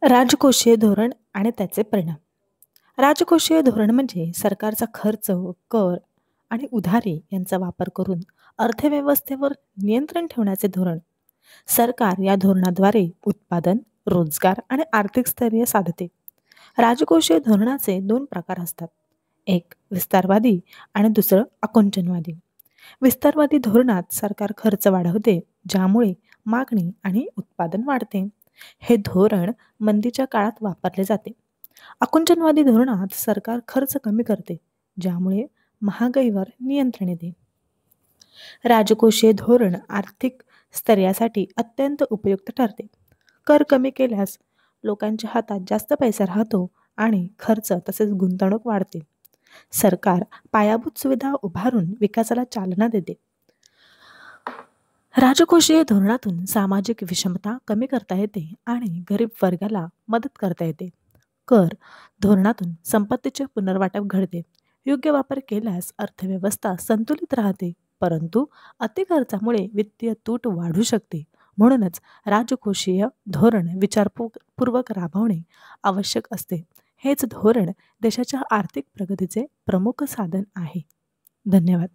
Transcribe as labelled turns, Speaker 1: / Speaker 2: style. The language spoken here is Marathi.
Speaker 1: राजकोषीय धोरण आणि त्याचे परिणाम. राजकोषीय धोरण म्हणजे सरकारचा खर्च, कर आणि उधारी यांचा वापर करून अर्थव्यवस्थेवर नियंत्रण ठेवण्याचे धोरण. सरकार या धोरणाद्वारे उत्पादन, रोजगार आणि आर्थिक स्थैर्य साधते. राजकोषीय धोरणाचे दोन प्रकार असतात. एक विस्तारवादी आणि दुसरं आकुंचनवादी. विस्तारवादी धोरणात सरकार खर्च वाढवते, ज्यामुळे मागणी आणि उत्पादन वाढते. हे धोरण मंदीच्या काळात वापरले जाते. आकुंचनवादी धोरणात सरकार खर्च कमी करते, ज्यामुळे महागाईवर नियंत्रण येते. राजकोषीय धोरण आर्थिक स्थैर्यासाठी अत्यंत उपयुक्त ठरते. कर कमी केल्यास लोकांच्या हातात जास्त पैसा राहतो आणि खर्च तसेच गुंतवणूक वाढते. सरकार पायाभूत सुविधा उभारून विकासाला चालना देते. राजकोषीय धोरणातून सामाजिक विषमता कमी करता येते आणि गरीब वर्गाला मदत करता येते. कर धोरणातून संपत्तीचे पुनर्वाटप घडते. योग्य वापर केल्यास अर्थव्यवस्था संतुलित राहते, परंतु अतिखर्चामुळे वित्तीय तूट वाढू शकते. म्हणूनच राजकोषीय धोरण विचारपूर्वक राबवणे आवश्यक असते. हेच धोरण देशाच्या आर्थिक प्रगतीचे प्रमुख साधन आहे. धन्यवाद.